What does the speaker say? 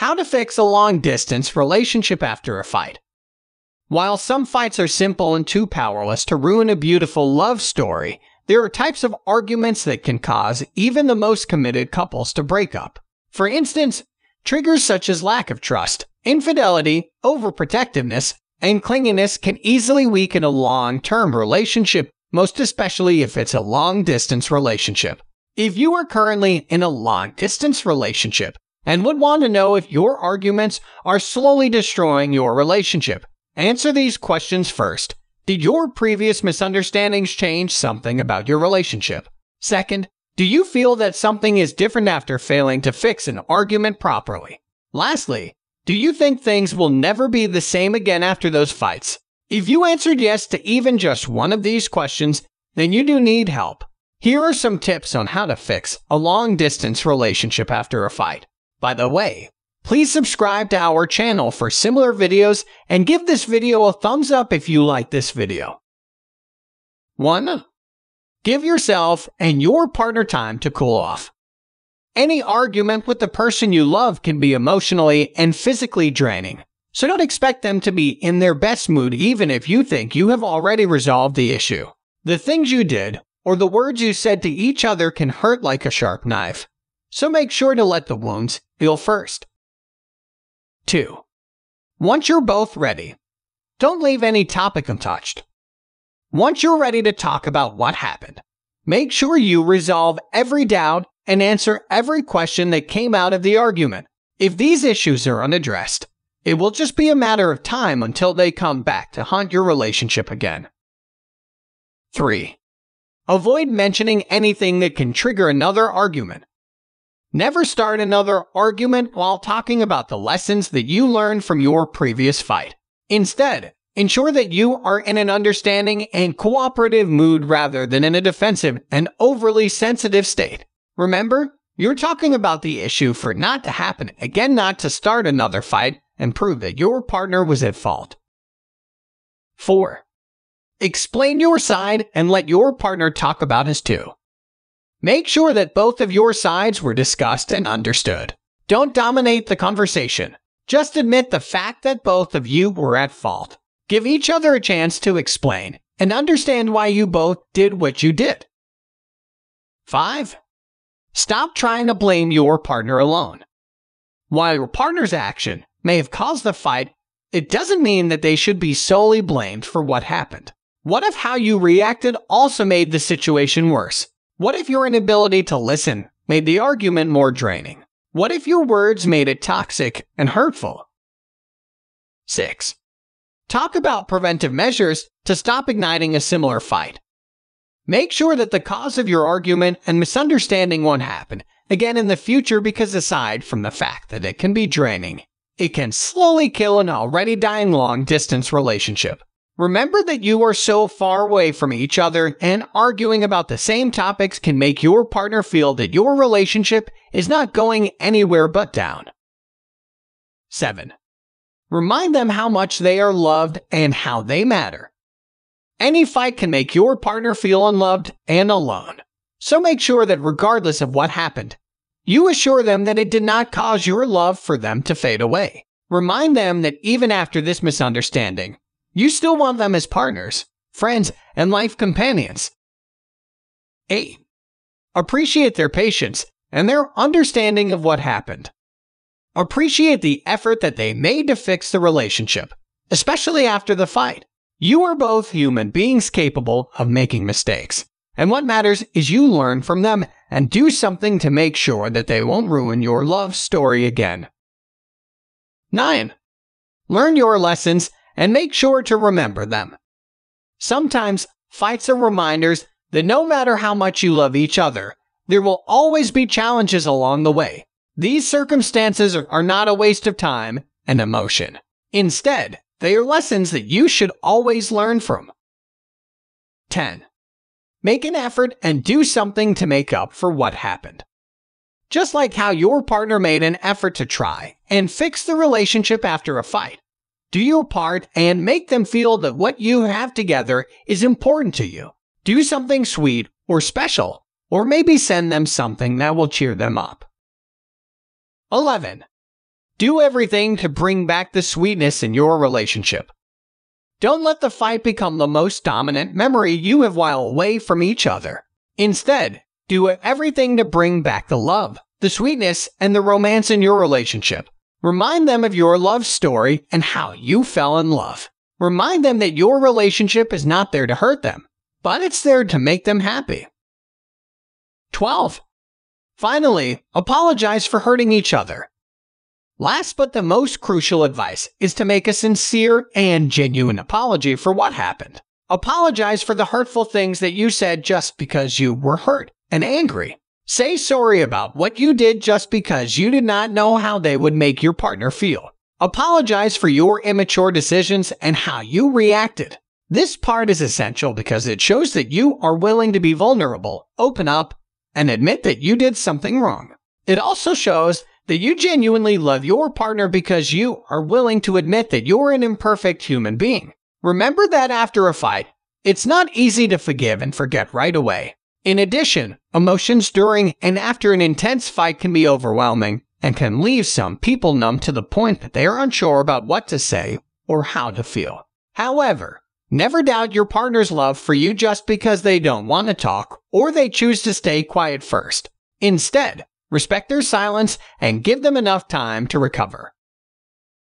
How to fix a long-distance relationship after a fight. While some fights are simple and too powerless to ruin a beautiful love story, there are types of arguments that can cause even the most committed couples to break up. For instance, triggers such as lack of trust, infidelity, overprotectiveness, and clinginess can easily weaken a long-term relationship, most especially if it's a long-distance relationship. If you are currently in a long-distance relationship and would want to know if your arguments are slowly destroying your relationship, answer these questions first. Did your previous misunderstandings change something about your relationship? Second, do you feel that something is different after failing to fix an argument properly? Lastly, do you think things will never be the same again after those fights? If you answered yes to even just one of these questions, then you do need help. Here are some tips on how to fix a long-distance relationship after a fight. By the way, please subscribe to our channel for similar videos and give this video a thumbs up if you like this video. 1. Give yourself and your partner time to cool off. Any argument with the person you love can be emotionally and physically draining, so don't expect them to be in their best mood even if you think you have already resolved the issue. The things you did or the words you said to each other can hurt like a sharp knife, so make sure to let the wounds heal first. 2. Once you're both ready, don't leave any topic untouched. Once you're ready to talk about what happened, make sure you resolve every doubt and answer every question that came out of the argument. If these issues are unaddressed, it will just be a matter of time until they come back to haunt your relationship again. 3. Avoid mentioning anything that can trigger another argument. Never start another argument while talking about the lessons that you learned from your previous fight. Instead, ensure that you are in an understanding and cooperative mood rather than in a defensive and overly sensitive state. Remember, you're talking about the issue for it not to happen again, not to start another fight and prove that your partner was at fault. 4. Explain your side and let your partner talk about his too. Make sure that both of your sides were discussed and understood. Don't dominate the conversation. Just admit the fact that both of you were at fault. Give each other a chance to explain and understand why you both did what you did. 5. Stop trying to blame your partner alone. While your partner's action may have caused the fight, it doesn't mean that they should be solely blamed for what happened. What if how you reacted also made the situation worse? What if your inability to listen made the argument more draining? What if your words made it toxic and hurtful? 6. Talk about preventive measures to stop igniting a similar fight. Make sure that the cause of your argument and misunderstanding won't happen again in the future, because aside from the fact that it can be draining, it can slowly kill an already dying long-distance relationship. Remember that you are so far away from each other, and arguing about the same topics can make your partner feel that your relationship is not going anywhere but down. 7. Remind them how much they are loved and how they matter. Any fight can make your partner feel unloved and alone, so make sure that regardless of what happened, you assure them that it did not cause your love for them to fade away. Remind them that even after this misunderstanding, you still want them as partners, friends, and life companions. 8. Appreciate their patience and their understanding of what happened. Appreciate the effort that they made to fix the relationship, especially after the fight. You are both human beings capable of making mistakes, and what matters is you learn from them and do something to make sure that they won't ruin your love story again. 9. Learn your lessons and make sure to remember them. Sometimes, fights are reminders that no matter how much you love each other, there will always be challenges along the way. These circumstances are not a waste of time and emotion. Instead, they are lessons that you should always learn from. 10. Make an effort and do something to make up for what happened. Just like how your partner made an effort to try and fix the relationship after a fight, do your part and make them feel that what you have together is important to you. Do something sweet or special, or maybe send them something that will cheer them up. 11. Do everything to bring back the sweetness in your relationship. Don't let the fight become the most dominant memory you have while away from each other. Instead, do everything to bring back the love, the sweetness, and the romance in your relationship. Remind them of your love story and how you fell in love. Remind them that your relationship is not there to hurt them, but it's there to make them happy. 12. Finally, apologize for hurting each other. Last but the most crucial advice is to make a sincere and genuine apology for what happened. Apologize for the hurtful things that you said just because you were hurt and angry. Say sorry about what you did just because you did not know how they would make your partner feel. Apologize for your immature decisions and how you reacted. This part is essential because it shows that you are willing to be vulnerable, open up, and admit that you did something wrong. It also shows that you genuinely love your partner because you are willing to admit that you're an imperfect human being. Remember that after a fight, it's not easy to forgive and forget right away. In addition, emotions during and after an intense fight can be overwhelming and can leave some people numb to the point that they are unsure about what to say or how to feel. However, never doubt your partner's love for you just because they don't want to talk or they choose to stay quiet first. Instead, respect their silence and give them enough time to recover.